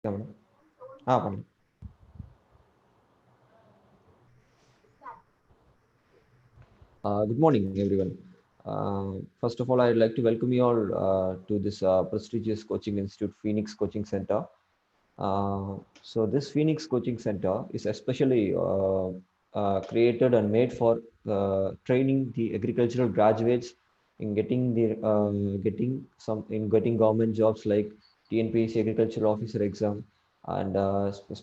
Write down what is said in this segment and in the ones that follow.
Camera. Panni. Good morning, everyone. First of all, I'd like to welcome you all to this prestigious coaching institute, Phoenix Coaching Center. So this Phoenix Coaching Center is especially created and made for training the agricultural graduates in getting government jobs like TNPSC Agricultural Officer exam and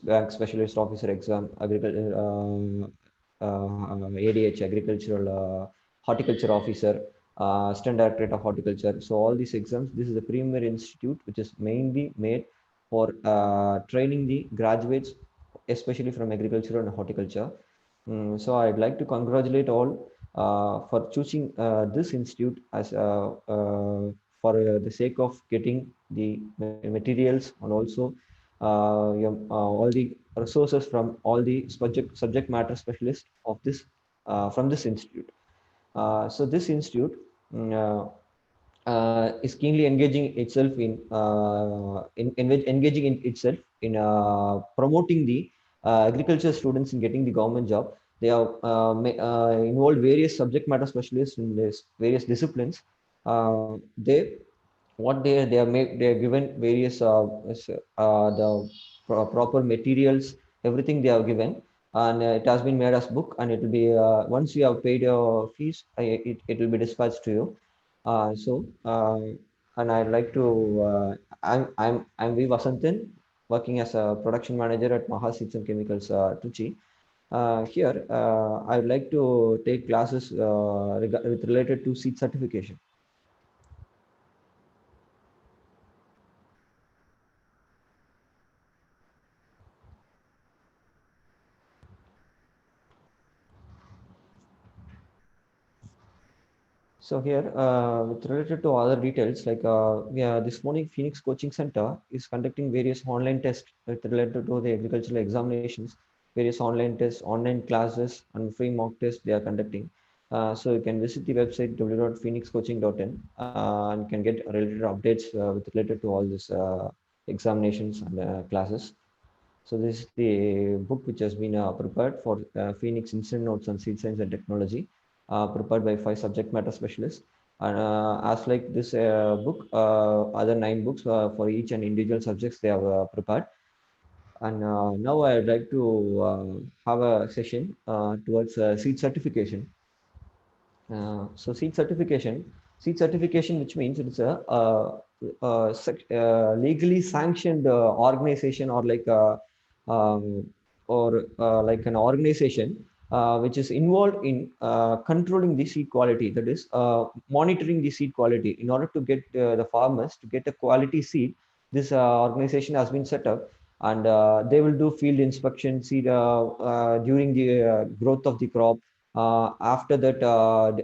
Bank Specialist Officer exam, agriculture ADH Agricultural Horticulture Officer, Assistant Directorate of Horticulture. So all these exams, this is a premier institute which is mainly made for training the graduates, especially from agriculture and horticulture. So I'd like to congratulate all for choosing this institute as for the sake of getting the materials and also all the resources from all the subject matter specialists of this from this institute. So this institute mm, is keenly engaging in itself in promoting the agriculture students in getting the government job. They have involved various subject matter specialists in this various disciplines. They what they are made they are given various the proper materials, everything they have given, and it has been made as book, and it will be once you have paid your fees, it will be dispatched to you. And I'd like to I'm V Vasantan, working as a production manager at Maha Seeds and Chemicals, Tuchi. Here I would like to take classes with related to seed certification. So here, with related to other details, like this morning, Phoenix Coaching Center is conducting various online tests with related to the agricultural examinations, various online tests, online classes, and free mock tests they are conducting. So you can visit the website www.phoenixcoaching.in and can get related updates with related to all these examinations and classes. So this is the book which has been prepared for Phoenix Instant Notes on Seed Science and Technology, prepared by 5 subject matter specialists. And as like this book, other 9 books for each and individual subjects they have prepared. And now I would like to have a session towards seed certification. Seed certification, which means it's a, legally sanctioned organization, or like like an organization which is involved in controlling the seed quality. That is, monitoring the seed quality in order to get the farmers to get a quality seed. This organization has been set up, and they will do field inspection seed during the growth of the crop, after that,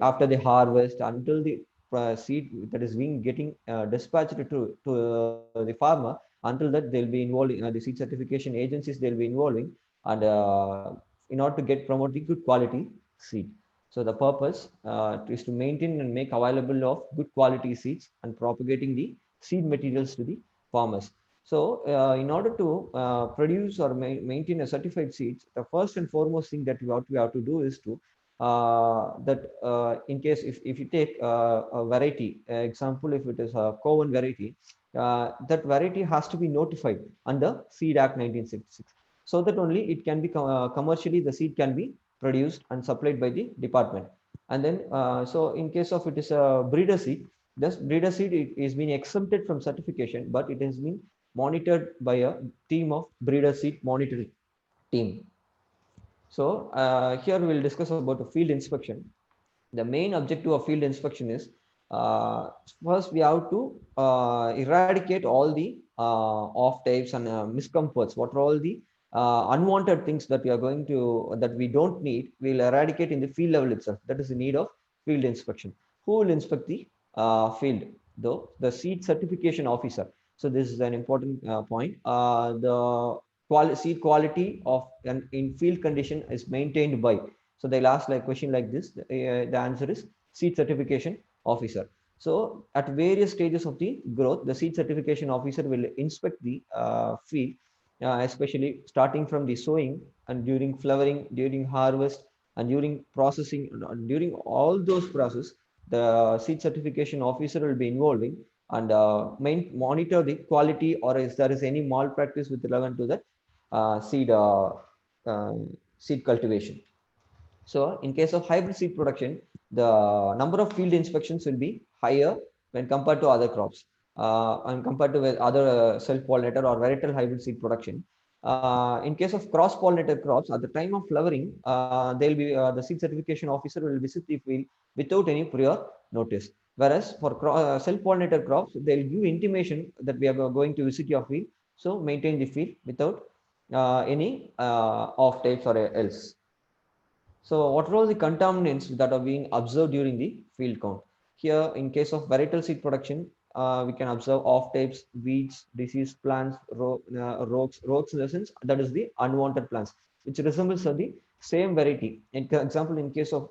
after the harvest, until the seed that is being getting dispatched to the farmer. Until that, they'll be involving the seed certification agencies, they'll be involving, and in order to get promote the good quality seed. So the purpose is to maintain and make available of good quality seeds and propagating the seed materials to the farmers. So in order to produce or maintain a certified seeds, the first and foremost thing that we have to do is to that in case if you take a variety example, if it is a common variety, that variety has to be notified under Seed Act 1966, so that only it can be commercially the seed can be produced and supplied by the department. And then so in case of it is a breeder seed, this breeder seed is being exempted from certification, but it has been monitored by a team of breeder seed monitoring team. So here we'll discuss about the field inspection. The main objective of field inspection is, uh, first we have to eradicate all the off types and miscomforts. What are all the unwanted things that we are going to that we don't need? We'll eradicate in the field level itself. That is the need of field inspection. Who will inspect the field? Though the seed certification officer. So this is an important point. The seed quality of an in field condition is maintained by. So they'll ask like question like this. The answer is seed certification officer. So at various stages of the growth, the seed certification officer will inspect the field, especially starting from the sowing and during flowering, during harvest, and during processing. During all those processes, the seed certification officer will be involving and monitor the quality, or if there is any malpractice with relevant to that uh, seed cultivation. So in case of hybrid seed production, the number of field inspections will be higher when compared to other crops, and compared to with other self-pollinator or varietal hybrid seed production. In case of cross-pollinated crops, at the time of flowering, they'll be the seed certification officer will visit the field without any prior notice. Whereas for self-pollinated crops, they'll give intimation that we are going to visit your field, so maintain the field without any off takes or else. So what are all the contaminants that are being observed during the field count? Here, in case of varietal seed production, we can observe off types, weeds, disease plants, rogues in the sense that is the unwanted plants, which resembles the same variety. In example, in case of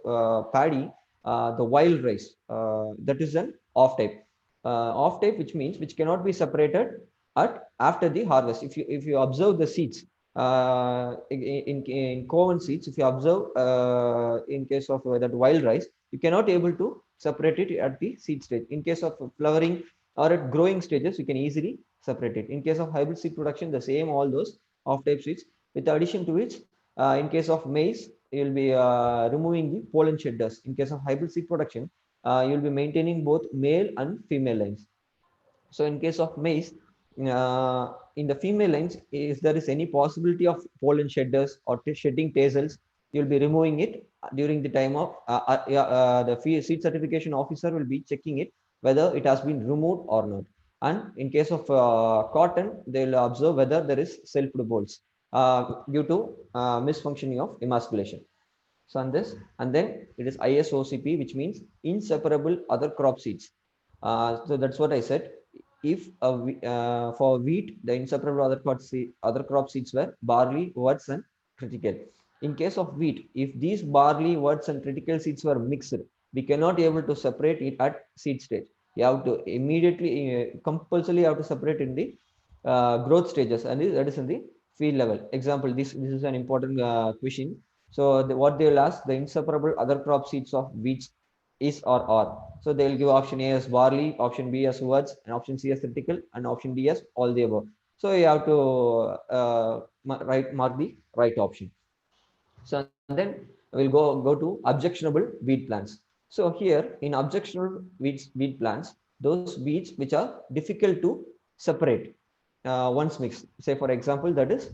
paddy, the wild rice, that is an off type. Off type, which means which cannot be separated at after the harvest. If you observe the seeds, in corn seeds, if you observe in case of that wild rice, you cannot able to separate it at the seed stage. In case of flowering or at growing stages, you can easily separate it. In case of hybrid seed production, the same all those off type seeds, with addition to which, in case of maize, you will be removing the pollen shedders. In case of hybrid seed production, you will be maintaining both male and female lines. So in case of maize, in the female lines, if there is any possibility of pollen shedders or shedding tassels, you'll be removing it during the time of the seed certification officer will be checking it whether it has been removed or not. And in case of cotton, they'll observe whether there is self-food bolts due to misfunctioning of emasculation. So on this, and then it is ISOCP, which means inseparable other crop seeds. So that's what I said. If for wheat, the inseparable other crop seeds were barley, oats, and triticale. In case of wheat, if these barley, oats, and triticale seeds were mixed, we cannot able to separate it at seed stage. You have to immediately, compulsorily, have to separate in the growth stages, and that is in the field level. Example: this is an important question. So what they will ask, the inseparable other crop seeds of wheat is or are. So they will give option A as barley, option B as oats, and option C as critical, and option D as all the above. So you have to mark the right option. So and then we'll go to objectionable weed plants. So here in objectionable weed plants, those weeds which are difficult to separate once mixed. Say for example, that is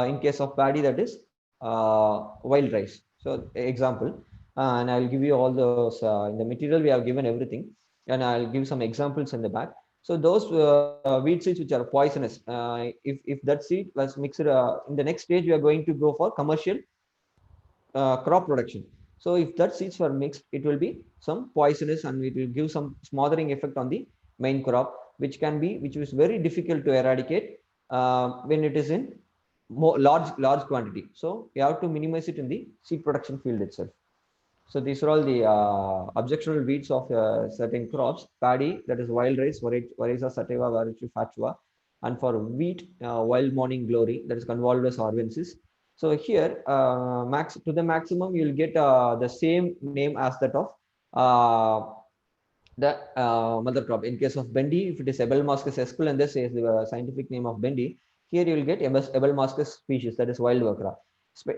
in case of paddy, that is wild rice. So example, and I'll give you all those in the material we have given everything, and I'll give some examples in the back. So those weed seeds which are poisonous, if that seed was mixed in the next stage, we are going to go for commercial crop production. So if that seeds were mixed, it will be some poisonous and it will give some smothering effect on the main crop, which is very difficult to eradicate when it is in large quantity. So you have to minimize it in the seed production field itself. So these are all the objectionable weeds of certain crops. Paddy, that is wild rice, Oryza sativa, Varichu fatua, and for wheat, wild morning glory, that is Convolvulus arvensis. So here, to the maximum, you'll get the same name as that of the mother crop. In case of Bendi, if it is Ebelmascus esculentus, is the scientific name of Bendi. Here you will get Ebelmascus species, that is wild okra.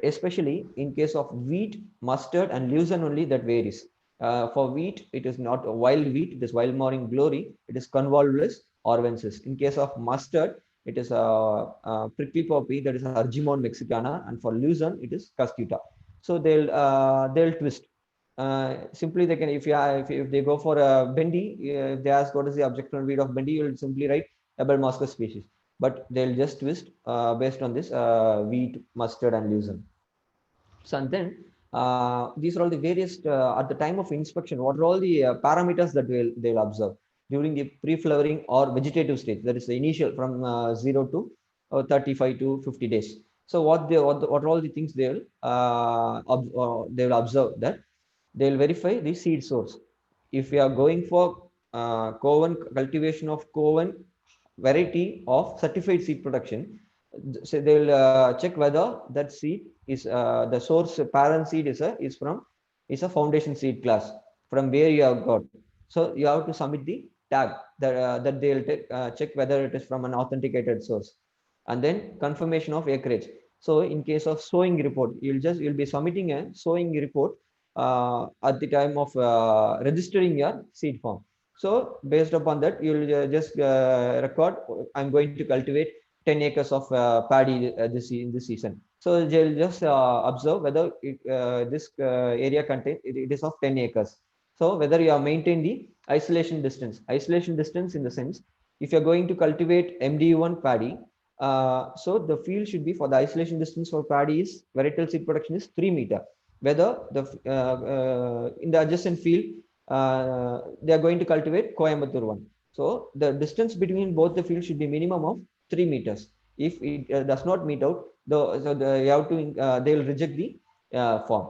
Especially in case of wheat, mustard, and lucerne only, that varies. For wheat, it is not a wild wheat, it is wild morning glory, it is Convolvulus arvensis. In case of mustard, it is a prickly poppy, that is Argemone mexicana, and for lucerne, it is Cuscuta. So they'll twist. Simply they can, if they go for a Bendi, if they ask what is the objectionable weed of Bendi, you will simply write Ebelmascus species. But they'll just twist based on this wheat, mustard, and lucerne. So and then these are all the various at the time of inspection. What are all the parameters that they'll observe during the pre-flowering or vegetative stage? That is the initial from 0 to 35 to 50 days. So what are all the things they will observe? That they will verify the seed source. If we are going for Coven cultivation of Coven variety of certified seed production. So they'll check whether that seed is the source parent seed is a foundation seed class from where you have got. So you have to submit the tag that they'll check whether it is from an authenticated source, and then confirmation of acreage. So in case of sowing report, you'll be submitting a sowing report at the time of registering your seed form. So based upon that, you'll just record, I'm going to cultivate 10 acres of paddy in this season. So they'll just observe whether this area contain it is of 10 acres. So whether you have maintained the isolation distance in the sense, if you're going to cultivate MD1 paddy, so the field should be, for the isolation distance for paddy is varietal seed production is 3 meter. Whether the in the adjacent field they are going to cultivate Coimbatore one. So the distance between both the fields should be minimum of 3 meters. If it does not meet out, you have to they will reject the form.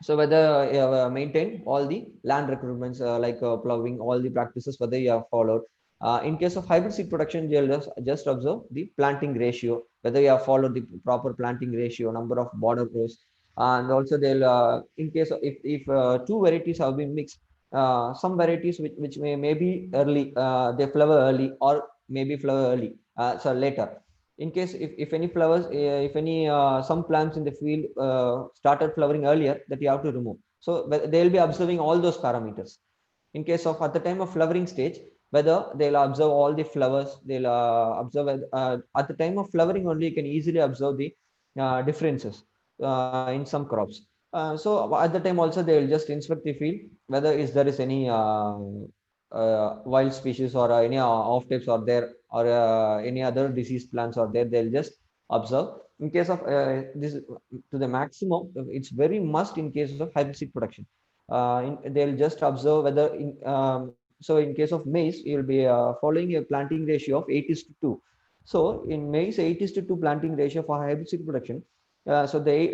So whether you have maintained all the land recruitments like plowing, all the practices, whether you have followed. In case of hybrid seed production, you'll just observe the planting ratio, whether you have followed the proper planting ratio, number of border rows, and also they'll in case of if two varieties have been mixed, some varieties which may be early, they flower early, or maybe flower early, so later. In case if any flowers, if any some plants in the field started flowering earlier, that you have to remove. So they will be observing all those parameters. In case of at the time of flowering stage, whether they'll observe all the flowers, they'll observe at the time of flowering only, you can easily observe the differences in some crops. So at the time also they will just inspect the field, whether there is any wild species or any off types are there, or any other disease plants are there. They'll just observe. In case of this to the maximum, it's very must in case of hybrid seed production. They'll just observe whether so in case of maize, you'll be following a planting ratio of 8:2. So in maize, 8:2 planting ratio for hybrid seed production. So they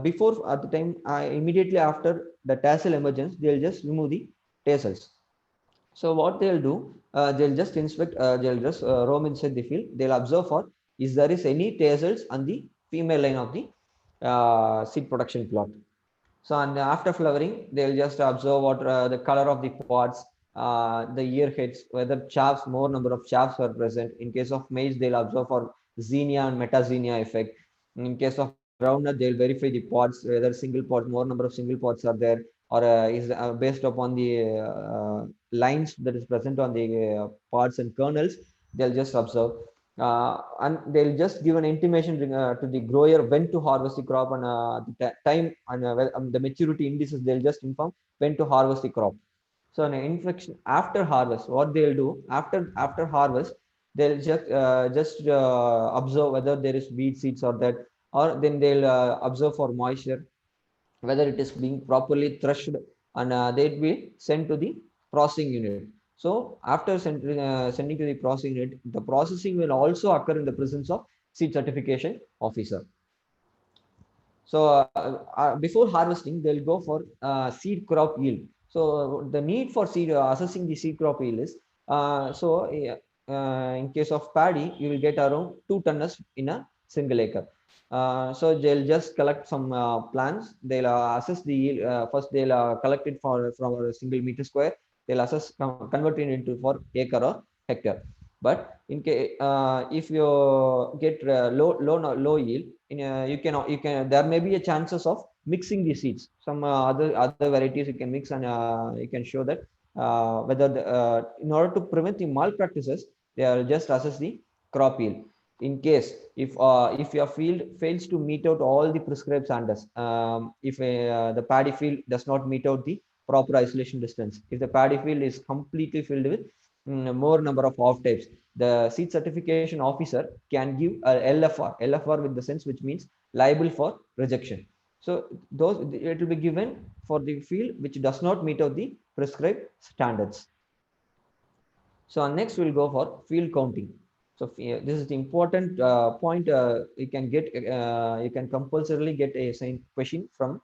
before at the time immediately after the tassel emergence, they'll just remove the tassels. So what they'll do, they'll just inspect, they'll just roam inside the field. They'll observe for is there is any tassels on the female line of the seed production plot. So and after flowering, they'll just observe what the color of the pods, the ear heads, whether chaffs, more number of chaffs are present. In case of maize, they'll observe for xenia and metaxenia effect. In case of groundnut, they'll verify the pods, whether single pod, more number of single pods are there, or is based upon the lines that is present on the pods and kernels. They'll just observe. And they'll just give an intimation to the grower when to harvest the crop, and the time and the maturity indices. They'll just inform when to harvest the crop. So an infection after harvest, what they'll do after harvest, they'll just observe whether there is weed seeds or that, or then they'll observe for moisture, whether it is being properly threshed, and they'll be sent to the processing unit. So after sending to the processing unit, the processing will also occur in the presence of seed certification officer. So before harvesting, they'll go for seed crop yield. So the need for seed assessing the seed crop yield is in case of paddy, you will get around 2 tons in a single acre. So they'll just collect some plants. They'll assess the yield. First, they'll collect it from a single meter square. They'll assess, convert it into for acre or hectare. But in case if you get low yield, you can there may be a chances of mixing the seeds. Some other varieties you can mix, and you can show that whether in order to prevent the malpractices, they are just assess the crop yield. In case if your field fails to meet out all the prescribed standards, if the paddy field does not meet out the proper isolation distance, if the paddy field is completely filled with more number of off types, the seed certification officer can give a LFR with the sense, which means liable for rejection. So those, it will be given for the field which does not meet out the prescribed standards. So next we'll go for field counting. So this is the important point. You can compulsorily get a question from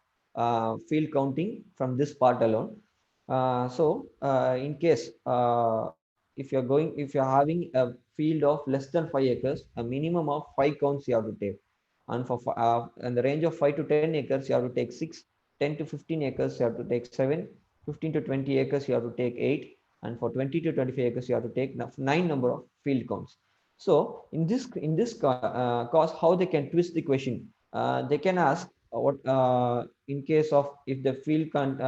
field counting from this part alone. In case if you're having a field of less than 5 acres, a minimum of 5 counts you have to take, and for in the range of 5 to 10 acres you have to take 6, 10 to 15 acres you have to take 7, 15 to 20 acres you have to take 8, and for 20 to 25 acres you have to take 9 number of field counts. So in this cause, how they can twist the question? They can ask what in case of if the field count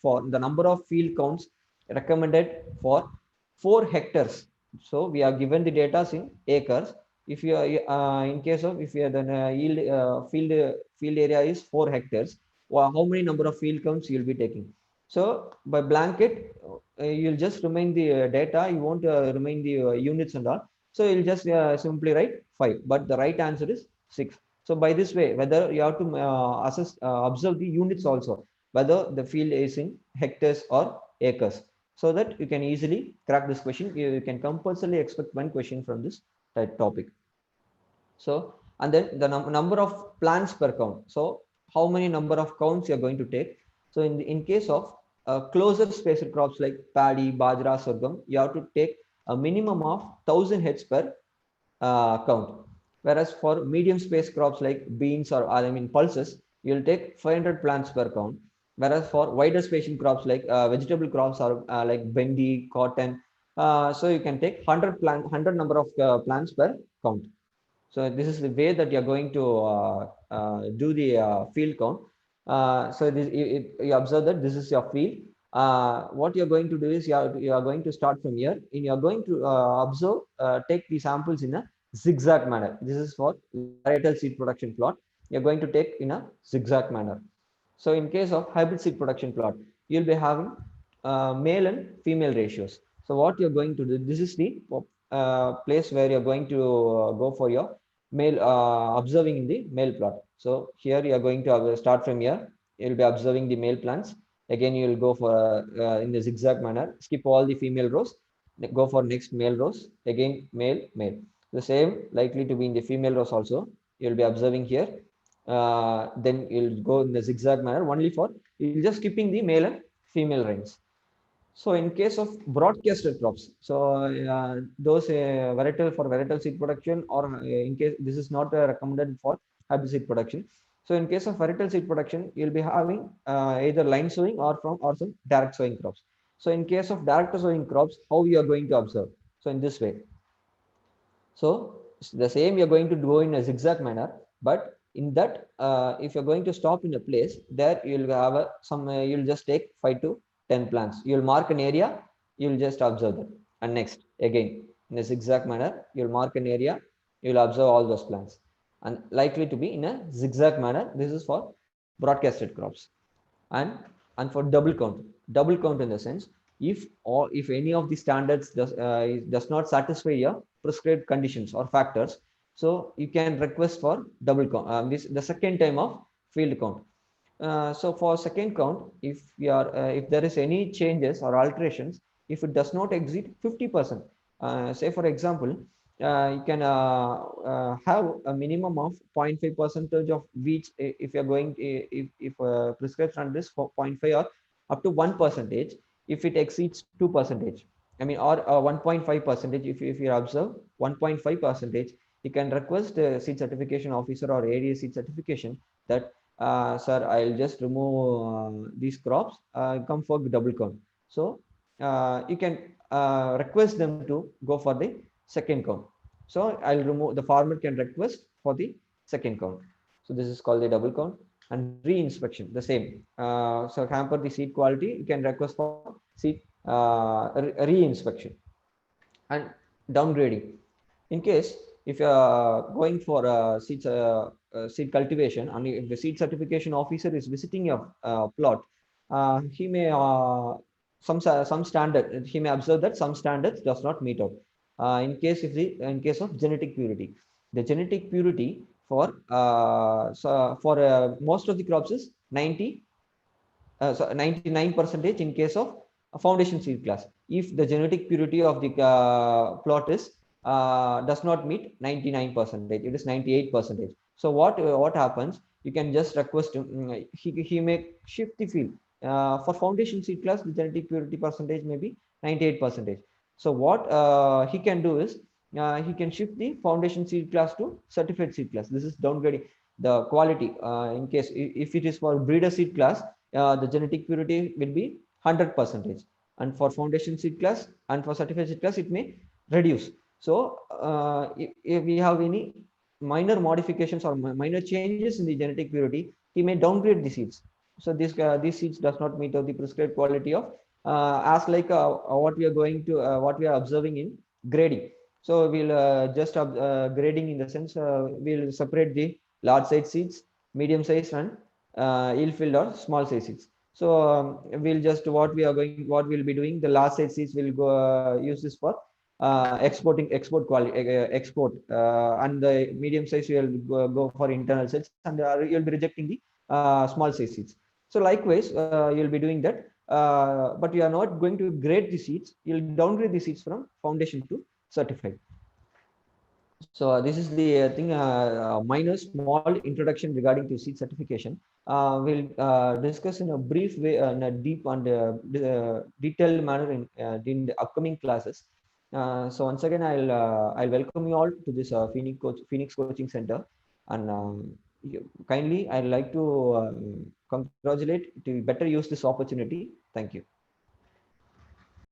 for the number of field counts recommended for 4 hectares. So we are given the data in acres. If you are in case of if you are the yield field area is 4 hectares, well, how many number of field counts you'll be taking? So by blanket, you'll just remain the data. You won't remain the units and all. So you'll just simply write 5. But the right answer is 6. So by this way, whether you have to observe the units also, whether the field is in hectares or acres, so that you can easily crack this question. You can compulsorily expect one question from this topic. So, and then the number of plants per count. So how many number of counts you're going to take. So in case of closer spaced crops like paddy, bajra, sorghum, you have to take a minimum of 1,000 heads per count. Whereas for medium space crops like beans or I mean pulses, you'll take 500 plants per count. Whereas for wider spacing crops like vegetable crops or like bendi, cotton, so you can take 100 number of plants per count. So this is the way that you're going to do the field count. So you observe that this is your field. What you're going to do is you are going to start from here and you're going to observe, take the samples in a zigzag manner. This is for varietal seed production plot. You're going to take in a zigzag manner. So in case of hybrid seed production plot, you'll be having male and female ratios. So what you're going to do, this is the place where you're going to go for your male observing in the male plot. So here you are going to start from here. You'll be observing the male plants. Again, you will go for in the zigzag manner. Skip all the female rows. Go for next male rows. Again, male, male. The same likely to be in the female rows also. You'll be observing here. Then you'll go in the zigzag manner only for you'll just skipping the male and female rains. So in case of broadcasted crops, so those varietal for varietal seed production, or in case this is not recommended for hybrid seed production. So in case of varietal seed production, you'll be having either line sowing or some direct sowing crops. So in case of direct sowing crops, how you are going to observe? So in this way. So the same you're going to go in a zigzag manner, but in that, if you're going to stop in a place, there you'll have you'll just take 5 to 10 plants. You'll mark an area, you'll just observe them. And next, again, in a zigzag manner, you'll mark an area, you'll observe all those plants. And likely to be in a zigzag manner. This is for broadcasted crops. And and for double count in the sense, if any of the standards does not satisfy your prescribed conditions or factors, so you can request for double count, this the second time of field count. So for second count, if there is any changes or alterations, if it does not exceed 50%, say for example, you can have a minimum of 0.5 percentage of wheat if you're going if prescribed standard is for 0.5 or up to 1 percentage. If it exceeds 2 percentage, I mean, or 1.5 percentage, if you observe 1.5 percentage, you can request a seed certification officer or area seed certification that sir, I'll just remove these crops, come for double count. So you can request them to go for the second count. So I'll remove, the farmer can request for the second count. So this is called the double count. And re-inspection, the same. So hamper the seed quality, you can request for seed re-inspection. And downgrading. In case if you are going for seed cultivation, and if the seed certification officer is visiting your plot, he may some standard, he may observe that some standards does not meet out. In case of genetic purity, the genetic purity for most of the crops is 99 percentage in case of a foundation seed class. If the genetic purity of the plot is does not meet 99 percentage, it is 98 percentage. So what happens? You can just request him, he may shift the field. For foundation seed class, the genetic purity percentage may be 98%. So what he can do is he can shift the foundation seed class to certified seed class. This is downgrading the quality. In case if it is for breeder seed class, the genetic purity will be 100%, and for foundation seed class and for certified seed class it may reduce. So if we have any minor modifications or minor changes in the genetic purity, he may downgrade the seeds. So this these seeds does not meet the prescribed quality of as like what we are going to what we are observing in grading. So we'll just grading in the sense we'll separate the large size seeds, medium size, and ill filled or small size seeds. So we'll just what we'll be doing, the large size seeds will go use this for export quality export, and the medium size will go for internal sales, and you'll be rejecting the small size seeds. So likewise you'll be doing that, but you are not going to grade the seeds, you'll downgrade the seeds from foundation to certified. So this is the thing, minor small introduction regarding to seed certification. We'll discuss in a brief way, in a deep and detailed manner in the upcoming classes. So once again, I'll welcome you all to this Phoenix Coaching Center, and kindly I'd like to congratulate to better use this opportunity. Thank you.